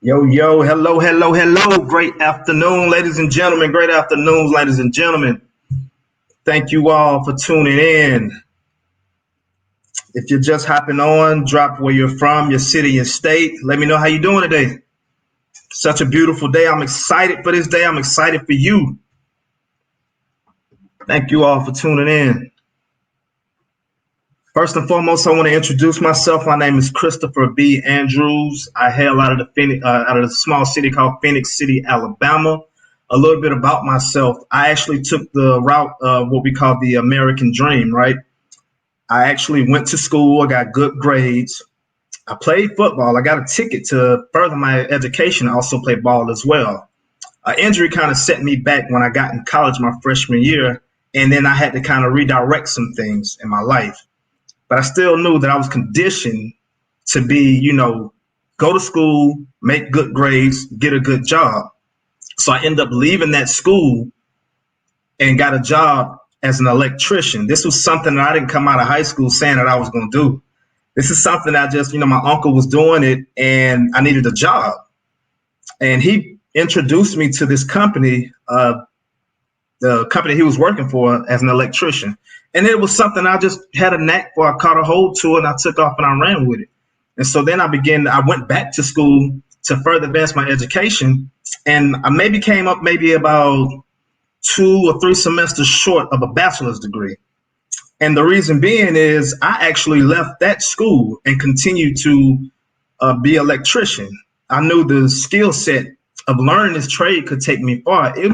Yo, hello. Great afternoon, ladies and gentlemen. Great afternoon, ladies and gentlemen. Thank you all for tuning in. If you're just hopping on, drop where you're from, your city and state. Let me know how you're doing today. Such a beautiful day. I'm excited for this day. I'm excited for you. Thank you all for tuning in. First and foremost, I want to introduce myself. My name is Christopher B. Andrews. I hail out of the small city called Phoenix City, Alabama. A little bit about myself. I actually took the route of what we call the American dream, right? I actually went to school. I got good grades. I played football. I got a ticket to further my education. I also played ball as well. An injury kind of set me back when I got in college my freshman year, and then I had to kind of redirect some things in my life. But I still knew that I was conditioned to be, go to school, make good grades, get a good job. So I ended up leaving that school and got a job as an electrician. This was something that I didn't come out of high school saying that I was going to do. This is something I just, my uncle was doing it and I needed a job. And he introduced me to this company, the company he was working for as an electrician. And it was something I just had a knack for. I caught a hold to it and I took off and I ran with it. And so then I went back to school to further advance my education. And I came up about 2 or 3 semesters short of a bachelor's degree. And the reason being is I actually left that school and continued to be an electrician. I knew the skill set of learning this trade could take me far. I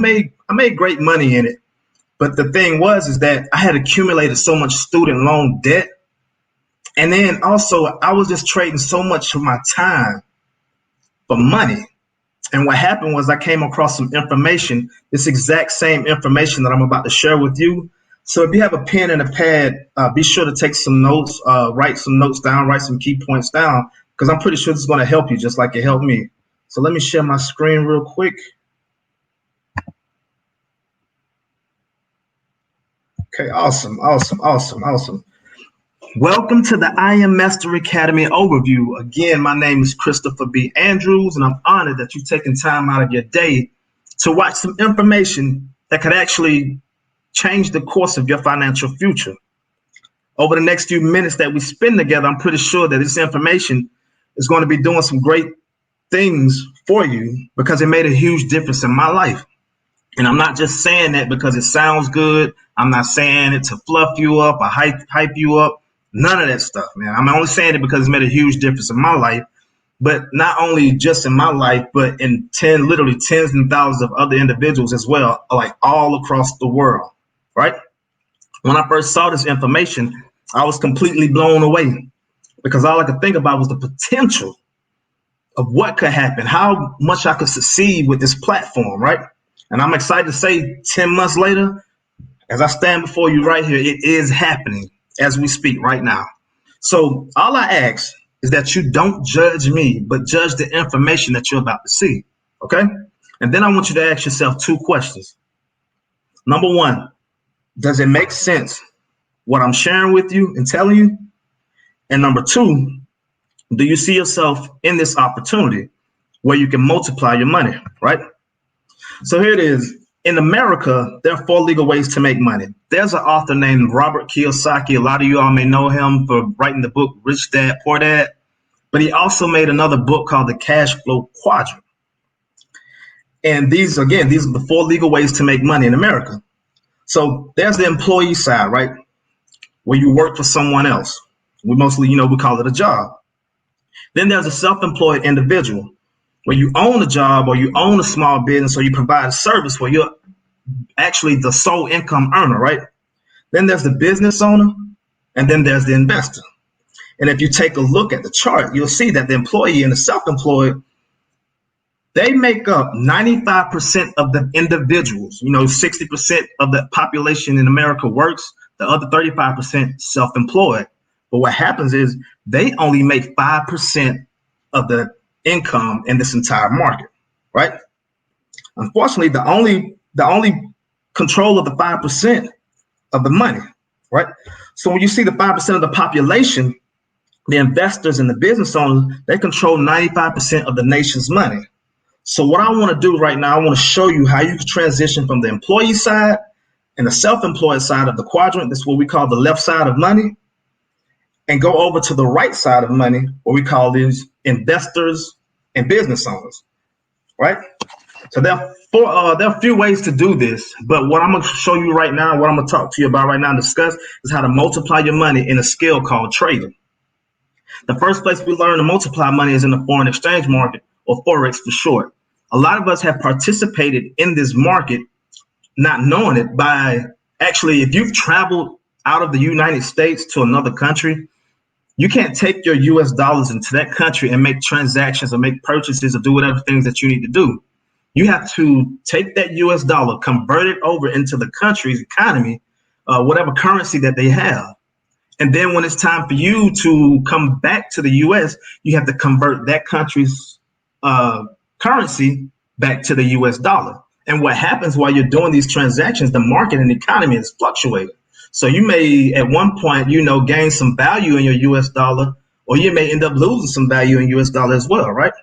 made great money in it. But the thing is that I had accumulated so much student loan debt. And then also I was just trading so much of my time for money. And what happened was I came across some information, this exact same information that I'm about to share with you. So if you have a pen and a pad, be sure to take some notes, write some notes down, write some key points down, because I'm pretty sure this is going to help you just like it helped me. So let me share my screen real quick. Okay, awesome. Welcome to the I Am Master Academy overview. Again, my name is Christopher B. Andrews, and I'm honored that you've taken time out of your day to watch some information that could actually change the course of your financial future. Over the next few minutes that we spend together, I'm pretty sure that this information is going to be doing some great things for you because it made a huge difference in my life. And I'm not just saying that because it sounds good. I'm not saying it to fluff you up or hype you up. None of that stuff, man. I'm only saying it because it's made a huge difference in my life. But not only just in my life, but in literally tens and thousands of other individuals as well, like all across the world, right? When I first saw this information, I was completely blown away because all I could think about was the potential of what could happen, how much I could succeed with this platform, right? And I'm excited to say 10 months later, as I stand before you right here, it is happening as we speak right now. So all I ask is that you don't judge me, but judge the information that you're about to see, okay? And then I want you to ask yourself 2 questions. Number 1, does it make sense what I'm sharing with you and telling you? And number two, do you see yourself in this opportunity where you can multiply your money, right? So here it is. In America, there are four legal ways to make money. There's an author named Robert Kiyosaki. A lot of you all may know him for writing the book Rich Dad, Poor Dad. But he also made another book called The Cash Flow Quadrant. And these are the four legal ways to make money in America. So there's the employee side, right? Where you work for someone else. We mostly, we call it a job. Then there's a self-employed individual where you own a job or you own a small business or you provide a service where you're actually the sole income earner, right? Then there's the business owner, and then there's the investor. And if you take a look at the chart, you'll see that the employee and the self-employed, they make up 95% of the individuals. 60% of the population in America works, the other 35% self-employed. But what happens is they only make 5% of the income in this entire market, right? Unfortunately, the only control of the 5% of the money, right? So when you see the 5% of the population, the investors and the business owners, they control 95% of the nation's money. So what I want to do right now, I want to show you how you can transition from the employee side and the self-employed side of the quadrant. This is what we call the left side of money, and go over to the right side of money, what we call these investors and business owners, right? So there are a few ways to do this, but what I'm going to show you right now, what I'm going to talk to you about right now and discuss is how to multiply your money in a skill called trading. The first place we learn to multiply money is in the foreign exchange market, or Forex for short. A lot of us have participated in this market not knowing it by actually, if you've traveled out of the United States to another country, you can't take your US dollars into that country and make transactions or make purchases or do whatever things that you need to do. You have to take that US dollar, convert it over into the country's economy, whatever currency that they have. And then when it's time for you to come back to the US, you have to convert that country's currency back to the US dollar. And what happens while you're doing these transactions, the market and the economy is fluctuating. So you may at one point, gain some value in your US dollar, or you may end up losing some value in US dollar as well, right?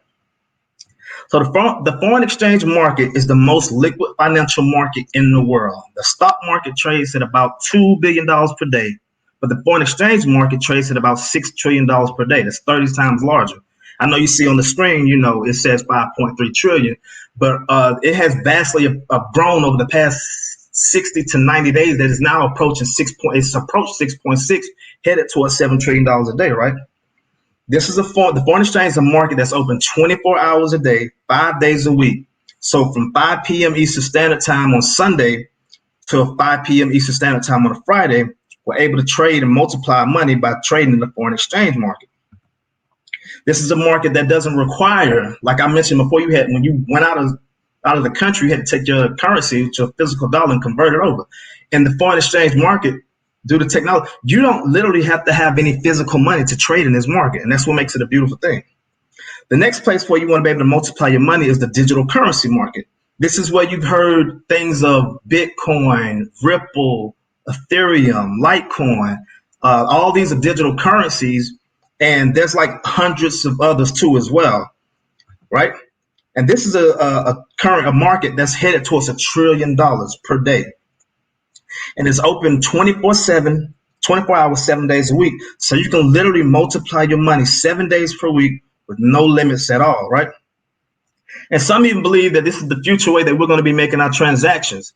So the foreign exchange market is the most liquid financial market in the world. The stock market trades at about $2 billion per day, but the foreign exchange market trades at about $6 trillion per day. That's 30 times larger. I know you see on the screen, it says 5.3 trillion, but it has vastly grown over the past 60 to 90 days. That is now approaching it's approached 6.6, headed towards $7 trillion a day, right? This is the foreign exchange is a market that's open 24 hours a day, 5 days a week. So from 5 p.m. Eastern Standard Time on Sunday to 5 p.m. Eastern Standard Time on a Friday, we're able to trade and multiply money by trading in the foreign exchange market. This is a market that doesn't require, like I mentioned before, when you went out of the country, you had to take your currency, your physical dollar, and convert it over. In the foreign exchange market, due to technology, you don't literally have to have any physical money to trade in this market, and that's what makes it a beautiful thing. The next place where you want to be able to multiply your money is the digital currency market. This is where you've heard things of Bitcoin, Ripple, Ethereum, Litecoin. All these are digital currencies, and there's like hundreds of others too as well, right? And this is a market that's headed towards $1 trillion per day. And it's open 24/7, 24 hours, 7 days a week. So you can literally multiply your money 7 days per week with no limits at all, right? And some even believe that this is the future way that we're going to be making our transactions.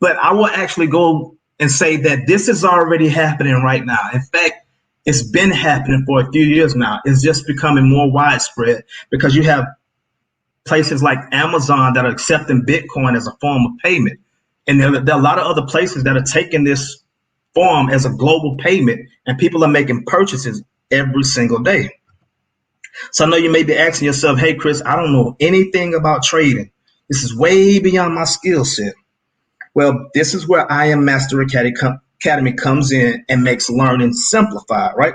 But I will actually go and say that this is already happening right now. In fact, it's been happening for a few years now. It's just becoming more widespread because you have places like Amazon that are accepting Bitcoin as a form of payment. And there are a lot of other places that are taking this form as a global payment, and people are making purchases every single day. So I know you may be asking yourself, hey, Chris, I don't know anything about trading. This is way beyond my skill set. Well, this is where Academy comes in and makes learning simplified, right?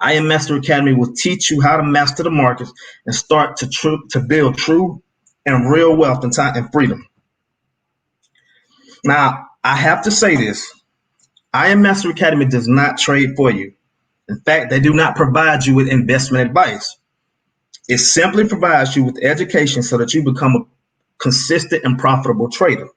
Master Academy will teach you how to master the markets and start to build true and real wealth and time and freedom. Now, I have to say this. Master Academy does not trade for you. In fact, they do not provide you with investment advice. It simply provides you with education so that you become a consistent and profitable trader.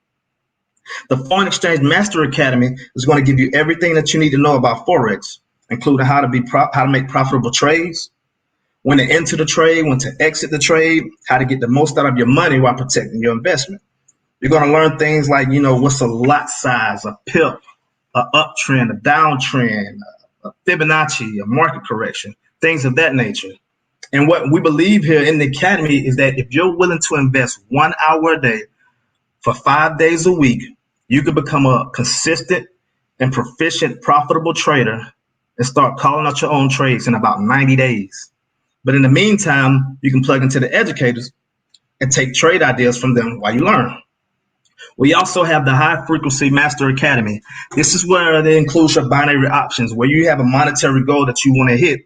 The Foreign Exchange Master Academy is going to give you everything that you need to know about Forex, including how to make profitable trades, when to enter the trade, when to exit the trade, how to get the most out of your money while protecting your investment. You're going to learn things like, what's a lot size, a pip, a uptrend, a downtrend, a Fibonacci, a market correction, things of that nature. And what we believe here in the Academy is that if you're willing to invest 1 hour a day for 5 days a week, you can become a consistent and proficient, profitable trader and start calling out your own trades in about 90 days. But in the meantime, you can plug into the educators and take trade ideas from them while you learn. We also have the High Frequency Master Academy. This is where it includes your binary options, where you have a monetary goal that you want to hit.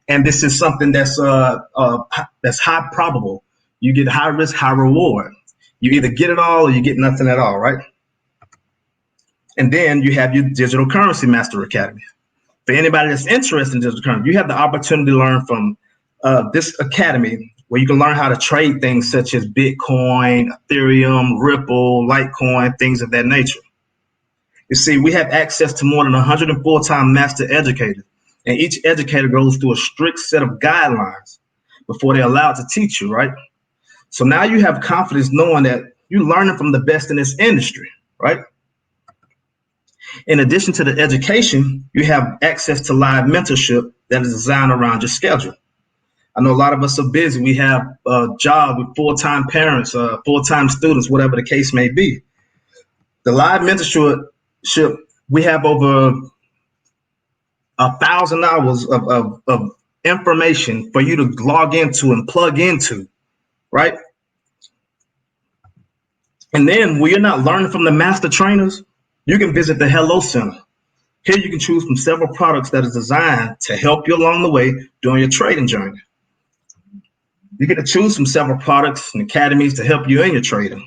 And this is something that's high probable. You get high risk, high reward. You either get it all or you get nothing at all, right? And then you have your Digital Currency Master Academy. For anybody that's interested in digital currency, you have the opportunity to learn from this academy, where you can learn how to trade things such as Bitcoin, Ethereum, Ripple, Litecoin, things of that nature. You see, we have access to more than 100 full-time master educators, and each educator goes through a strict set of guidelines before they're allowed to teach you, right? So now you have confidence knowing that you're learning from the best in this industry, right? In addition to the education, you have access to live mentorship that is designed around your schedule. I know a lot of us are busy. We have a job with full-time parents, full-time students, whatever the case may be. The live mentorship, we have over 1,000 hours of information for you to log into and plug into, right? And then when you're not learning from the master trainers, you can visit the Hello Center. Here you can choose from several products that is designed to help you along the way during your trading journey. You get to choose from several products and academies to help you in your trading.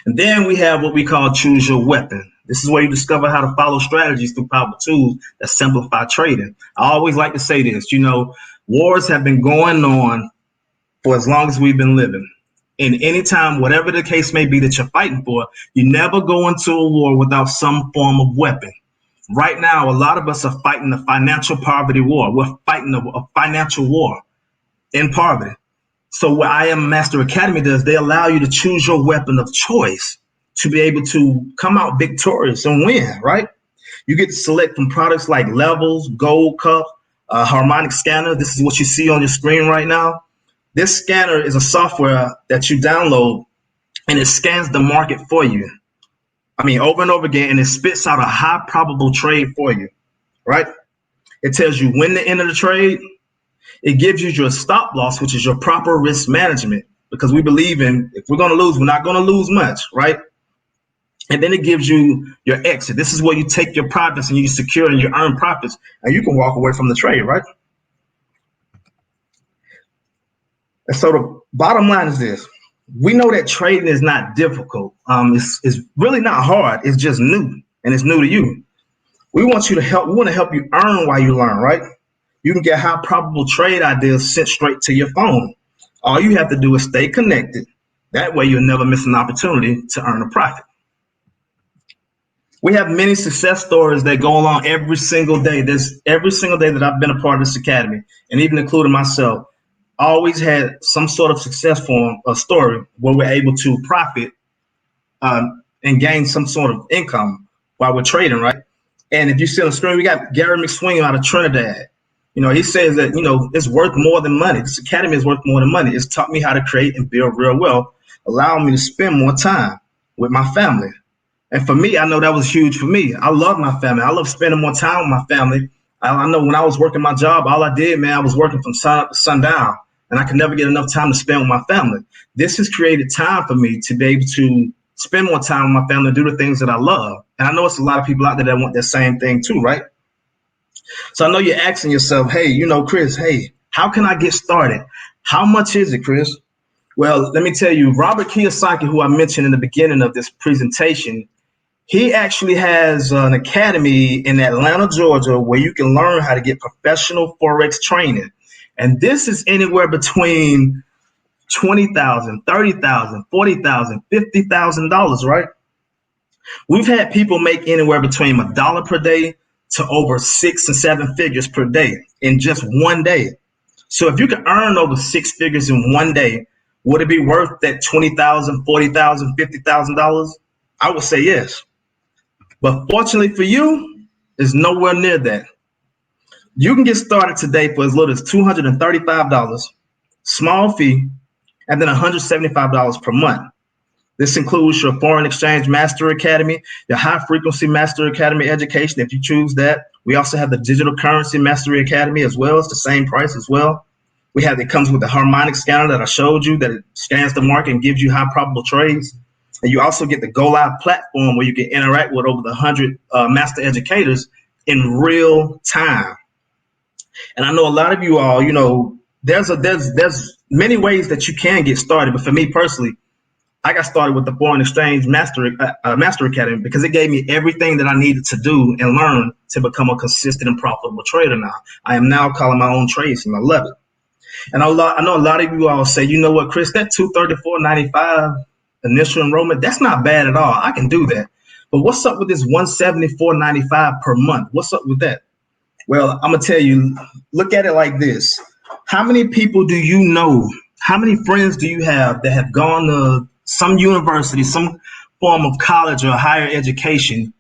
And then we have what we call Choose Your Weapon. This is where you discover how to follow strategies through powerful tools that simplify trading. I always like to say this, wars have been going on for as long as we've been living. And anytime, whatever the case may be that you're fighting for, you never go into a war without some form of weapon. Right now, a lot of us are fighting the financial poverty war. We're fighting a financial war in poverty. So what IM Master Academy does, they allow you to choose your weapon of choice to be able to come out victorious and win, right? You get to select from products like Levels, Gold Cup, Harmonic Scanner. This is what you see on your screen right now. This scanner is a software that you download, and it scans the market for you. Over and over again, and it spits out a high probable trade for you, right? It tells you when to enter the trade. It gives you your stop loss, which is your proper risk management, because we believe in, if we're going to lose, we're not going to lose much, right? And then it gives you your exit. This is where you take your profits and you secure and you earn profits, and you can walk away from the trade, right? And so the bottom line is this. We know that trading is not difficult. It's really not hard. It's just new, and it's new to you. We want to help you earn while you learn, right? You can get high probable trade ideas sent straight to your phone. All you have to do is stay connected. That way you'll never miss an opportunity to earn a profit. We have many success stories that go along every single day. There's every single day that I've been a part of this academy, and even including myself, always had some sort of success story where we're able to profit and gain some sort of income while we're trading, right? And if you see on the screen, we got Gary McSwing out of Trinidad. He says that, it's worth more than money. This academy is worth more than money. It's taught me how to create and build real wealth, allowing me to spend more time with my family. And for me, I know that was huge for me. I love my family. I love spending more time with my family. I know when I was working my job, all I did, man, I was working from sun up to sundown, and I could never get enough time to spend with my family. This has created time for me to be able to spend more time with my family and do the things that I love. And I know it's a lot of people out there that want that same thing too, right? So I know you're asking yourself, hey, Chris, hey, how can I get started? How much is it, Chris? Well, let me tell you, Robert Kiyosaki, who I mentioned in the beginning of this presentation, He actually has an academy in Atlanta, Georgia, where you can learn how to get professional Forex training. And this is anywhere between $20,000, $30,000, $40,000, $50,000, right? We've had people make anywhere between $1 per day to over 6 and 7 figures per day in just one day. So if you can earn over 6 figures in one day, would it be worth that $20,000, $40,000, $50,000? I would say yes. But fortunately for you, it's nowhere near that. You can get started today for as little as $235, small fee, and then $175 per month. This includes your Foreign Exchange Master Academy, your High Frequency Master Academy education, if you choose that. We also have the Digital Currency Mastery Academy as well. It's the same price as well. It comes with the harmonic scanner that I showed you, that it scans the market and gives you high probable trades. And you also get the Go Live platform where you can interact with over the 100 master educators in real time. And I know a lot of you all, there's many ways that you can get started. But for me personally, I got started with the Foreign Exchange Master Academy because it gave me everything that I needed to do and learn to become a consistent and profitable trader now. I am now calling my own trades, and I love it. And I know a lot of you all say, you know what, Chris, that $234.95 initial enrollment, that's not bad at all. I can do that. But what's up with this $174.95 per month? What's up with that? Well, I'm going to tell you, look at it like this. How many people do you know? How many friends do you have that have gone to some university, some form of college or higher education?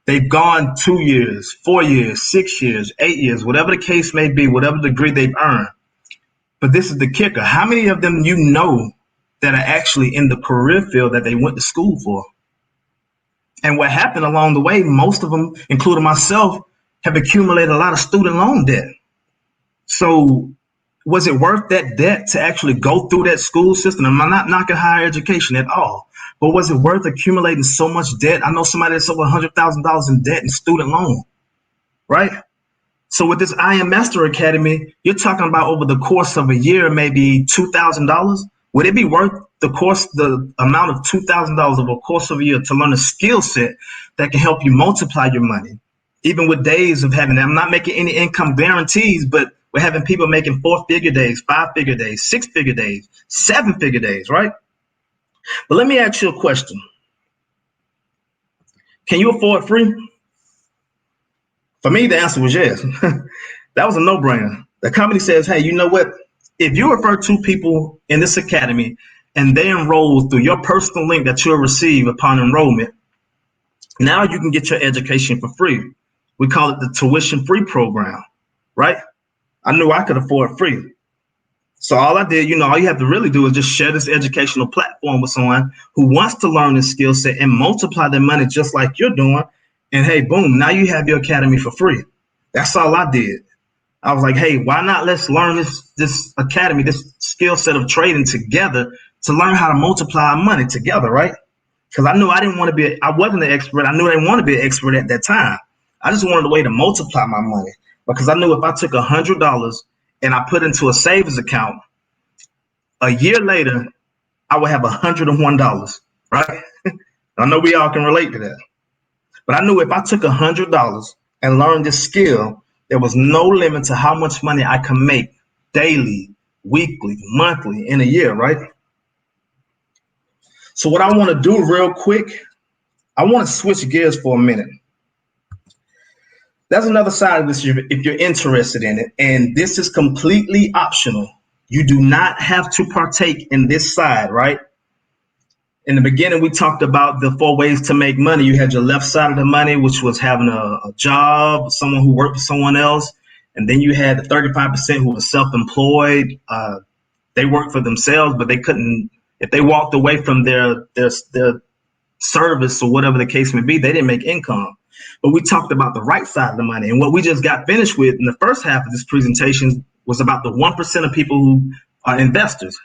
They've gone 2 years, 4 years, 6 years, 8 years, whatever the case may be, whatever degree they've earned. But this is the kicker. How many of them you know that are actually in the career field that they went to school for? And what happened along the way, most of them, including myself, have accumulated a lot of student loan debt. So was it worth that debt to actually go through that school system? I'm not knocking higher education at all, but was it worth accumulating so much debt? I know somebody that's over $100,000 in debt in student loan, right? So with this IM Master Academy, you're talking about over the course of a year, maybe $2,000. Would it be worth the amount of $2,000 over the course of a year to learn a skill set that can help you multiply your money? Even with days of having, I'm not making any income guarantees, but we're having people making 4-figure days, 5-figure days, 6-figure days, 7-figure days, right? But let me ask you a question. Can you afford free? For me, the answer was yes. That was a no-brainer. The company says, hey, you know what? If you refer 2 people in this academy and they enroll through your personal link that you'll receive upon enrollment, now you can get your education for free. We call it the tuition-free program, right? I knew I could afford free. So all I did, all you have to really do is just share this educational platform with someone who wants to learn this skill set and multiply their money just like you're doing. And hey, boom, now you have your academy for free. That's all I did. I was like, hey, why not let's learn this academy, this skill set of trading together to learn how to multiply our money together, right? Because I knew I wasn't an expert. I knew I didn't want to be an expert at that time. I just wanted a way to multiply my money because I knew if I took $100 and I put into a savings account, a year later, I would have $101, right? I know we all can relate to that. But I knew if I took $100 and learned this skill, there was no limit to how much money I could make daily, weekly, monthly, in a year, right? So what I want to do real quick, I want to switch gears for a minute. That's another side of this if you're interested in it. And this is completely optional. You do not have to partake in this side, right? In the beginning, we talked about the 4 ways to make money. You had your left side of the money, which was having a job, someone who worked for someone else. And then you had the 35% who was self-employed. They worked for themselves, but they couldn't, if they walked away from their service or whatever the case may be, they didn't make income. But we talked about the right side of the money. And what we just got finished with in the first half of this presentation was about the 1% of people who are investors.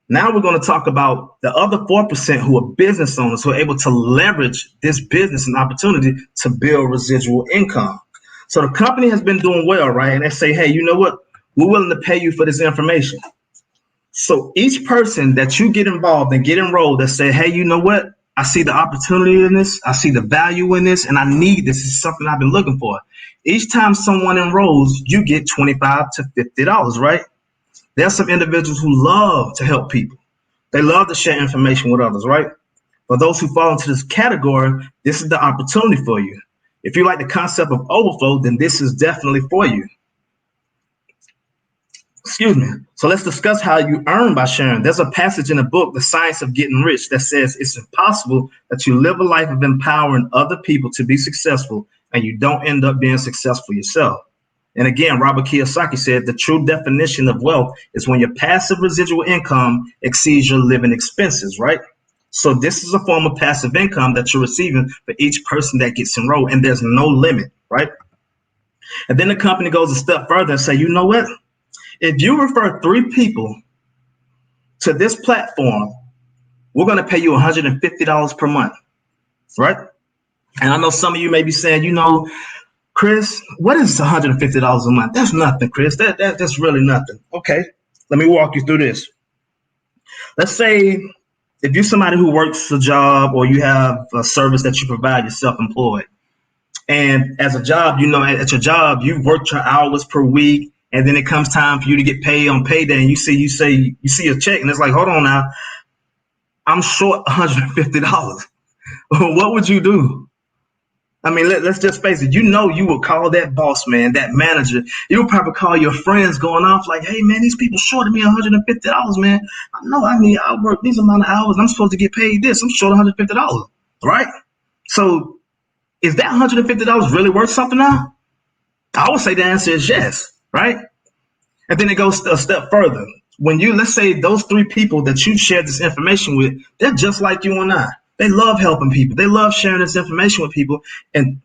Now we're going to talk about the other 4% who are business owners who are able to leverage this business and opportunity to build residual income. So the company has been doing well, right? And they say, hey, you know what? We're willing to pay you for this information. So each person that you get involved and get enrolled that say, hey, you know what? I see the opportunity in this. I see the value in this, and I need this. This is something I've been looking for. Each time someone enrolls, you get $25 to $50, right? There's some individuals who love to help people. They love to share information with others, right? For those who fall into this category, this is the opportunity for you. If you like the concept of overflow, then this is definitely for you. Excuse me. So let's discuss how you earn by sharing. There's a passage in the book, The Science of Getting Rich, that says it's impossible that you live a life of empowering other people to be successful and you don't end up being successful yourself. And again, Robert Kiyosaki said the true definition of wealth is when your passive residual income exceeds your living expenses, right? So this is a form of passive income that you're receiving for each person that gets enrolled, and there's no limit, right? And then the company goes a step further and say, you know what? If you refer 3 people to this platform, we're going to pay you $150 per month, right? And I know some of you may be saying, you know, Chris, what is $150 a month? That's nothing, Chris. That's really nothing. Okay, let me walk you through this. Let's say if you're somebody who works a job or you have a service that you provide, you're self-employed. And as a job, you know, at your job, you've worked your hours per week. And then it comes time for you to get paid on payday, and you see a check, and it's like, hold on now, I'm short $150. What would you do? I mean, let's just face it. You know, you would call that boss man, that manager. You would probably call your friends going off like, hey man, these people shorted me $150, man. I work these amount of hours. I'm supposed to get paid this. I'm short $150, right? So is that $150 really worth something now? I would say the answer is yes. Right? And then it goes a step further. When let's say those 3 people that you shared this information with, they're just like you and I. They love helping people. They love sharing this information with people and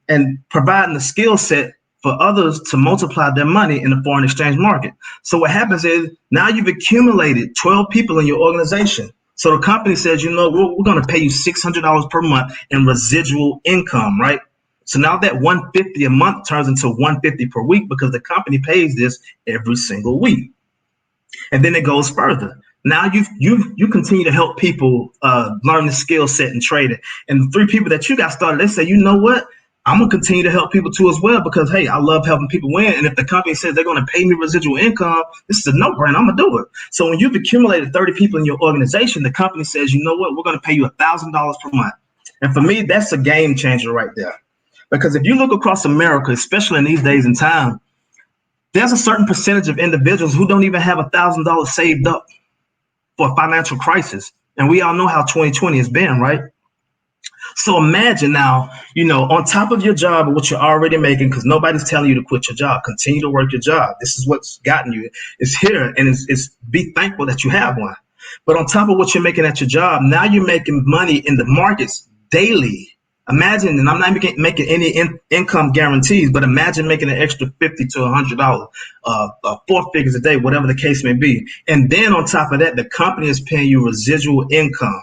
providing the skill set for others to multiply their money in the foreign exchange market. So what happens is now you've accumulated 12 people in your organization. So the company says, you know, we're going to pay you $600 per month in residual income, right? So now that $150 a month turns into $150 per week because the company pays this every single week. And then it goes further. Now you continue to help people learn the skill set and trade it. And the 3 people that you got started, they say, you know what? I'm going to continue to help people too as well because, hey, I love helping people win. And if the company says they're going to pay me residual income, this is a no-brainer. I'm going to do it. So when you've accumulated 30 people in your organization, the company says, you know what? We're going to pay you $1,000 per month. And for me, that's a game changer right there. Because if you look across America, especially in these days and time, there's a certain percentage of individuals who don't even have $1,000 saved up for a financial crisis. And we all know how 2020 has been, right? So imagine now, you know, on top of your job and what you're already making, because nobody's telling you to quit your job, continue to work your job. This is what's gotten you. It's here, and it's be thankful that you have one. But on top of what you're making at your job, now you're making money in the markets daily. Imagine, and I'm not making any income guarantees, but imagine making an extra $50 to $100, 4 figures a day, whatever the case may be. And then on top of that, the company is paying you residual income.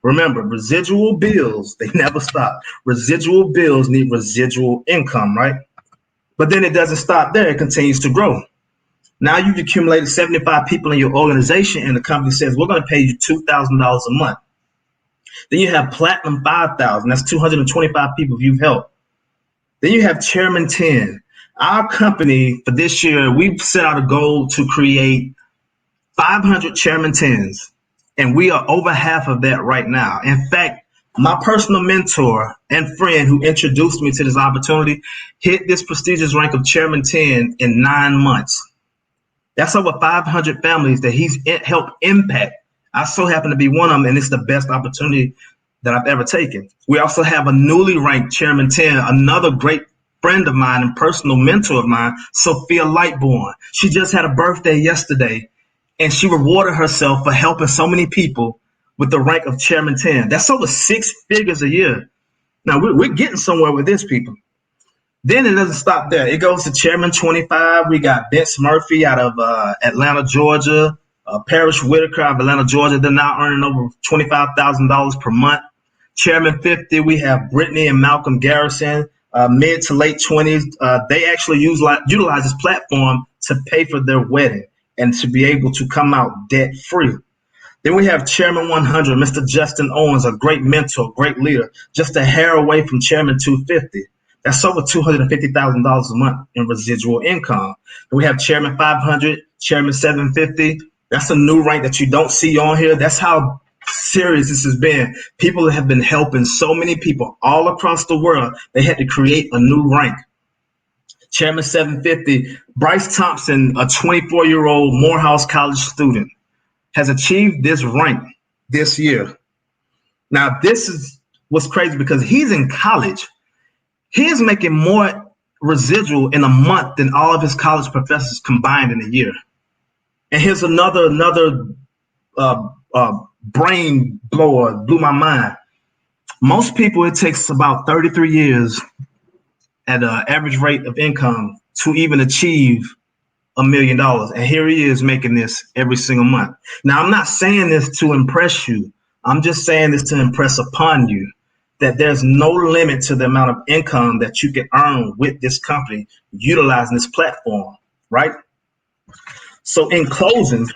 Remember, residual bills, they never stop. Residual bills need residual income, right? But then it doesn't stop there. It continues to grow. Now you've accumulated 75 people in your organization, and the company says, we're going to pay you $2,000 a month. Then you have Platinum 5,000. That's 225 people you've helped. Then you have Chairman 10. Our company for this year, we've set out a goal to create 500 Chairman 10s. And we are over half of that right now. In fact, my personal mentor and friend who introduced me to this opportunity hit this prestigious rank of Chairman 10 in 9 months. That's over 500 families that he's helped impact. I so happen to be one of them, and it's the best opportunity that I've ever taken. We also have a newly ranked Chairman 10, another great friend of mine and personal mentor of mine, Sophia Lightborn. She just had a birthday yesterday, and she rewarded herself for helping so many people with the rank of Chairman 10. That's over 6 figures a year. Now, we're getting somewhere with this, people. Then it doesn't stop there. It goes to Chairman 25. We got Vince Murphy out of Atlanta, Georgia. Parrish Whitaker of Atlanta, Georgia. They're now earning over $25,000 per month. Chairman 50, we have Brittany and Malcolm Garrison, mid to late 20s. They actually utilize this platform to pay for their wedding and to be able to come out debt free. Then we have Chairman 100, Mr. Justin Owens, a great mentor, great leader, just a hair away from Chairman 250. That's over $250,000 a month in residual income. Then we have Chairman 500, Chairman 750. That's a new rank that you don't see on here. That's how serious this has been. People have been helping so many people all across the world. They had to create a new rank. Chairman 750, Bryce Thompson, a 24-year-old Morehouse College student, has achieved this rank this year. Now, this is what's crazy because he's in college. He is making more residual in a month than all of his college professors combined in a year. And here's another brain blower, blew my mind. Most people, it takes about 33 years at an average rate of income to even achieve $1 million. And here he is making this every single month. Now, I'm not saying this to impress you. I'm just saying this to impress upon you that there's no limit to the amount of income that you can earn with this company utilizing this platform, right? So in closing,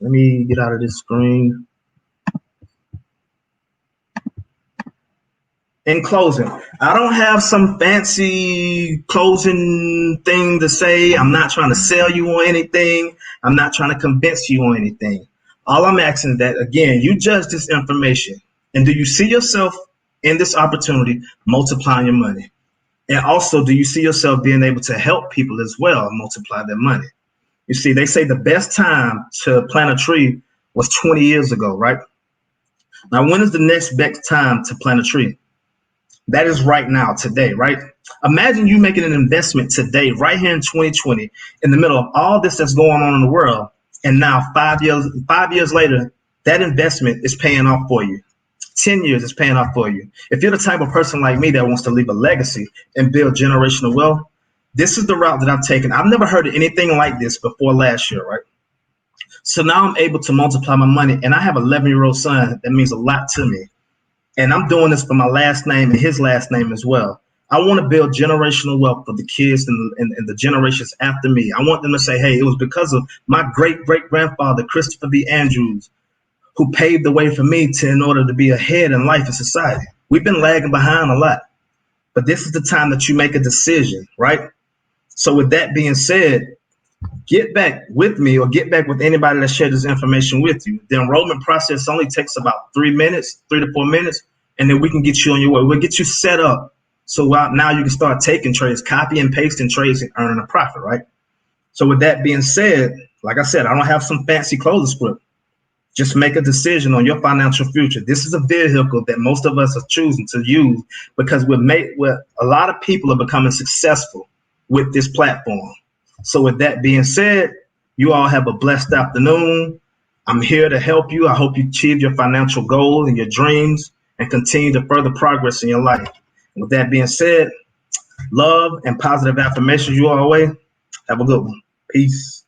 let me get out of this screen. In closing, I don't have some fancy closing thing to say. I'm not trying to sell you on anything. I'm not trying to convince you on anything. All I'm asking is that, again, you judge this information. And do you see yourself in this opportunity multiplying your money? And also, do you see yourself being able to help people as well multiply their money? You see, they say the best time to plant a tree was 20 years ago, right? Now, when is the next best time to plant a tree? That is right now, today, right? Imagine you making an investment today, right here in 2020, in the middle of all this that's going on in the world. And now 5 years later, that investment is paying off for you. 10 years is paying off for you. If you're the type of person like me that wants to leave a legacy and build generational wealth, this is the route that I've taken. I've never heard of anything like this before last year, right? So now I'm able to multiply my money, and I have an 11-year-old son. That means a lot to me. And I'm doing this for my last name and his last name as well. I want to build generational wealth for the kids and the generations after me. I want them to say, hey, it was because of my great-great-grandfather, Christopher B. Andrews, who paved the way for me in order to be ahead in life and society. We've been lagging behind a lot, but this is the time that you make a decision, right? So with that being said, get back with me or get back with anybody that shared this information with you. The enrollment process only takes about 3 to 4 minutes, and then we can get you on your way. We'll get you set up so now you can start taking trades, copy and pasting trades and earning a profit, right? So with that being said, like I said, I don't have some fancy closing script. Just make a decision on your financial future. This is a vehicle that most of us are choosing to use because a lot of people are becoming successful with this platform. So with that being said, you all have a blessed afternoon. I'm here to help you. I hope you achieve your financial goals and your dreams and continue to further progress in your life. And with that being said, love and positive affirmations you all away. Have a good one. Peace.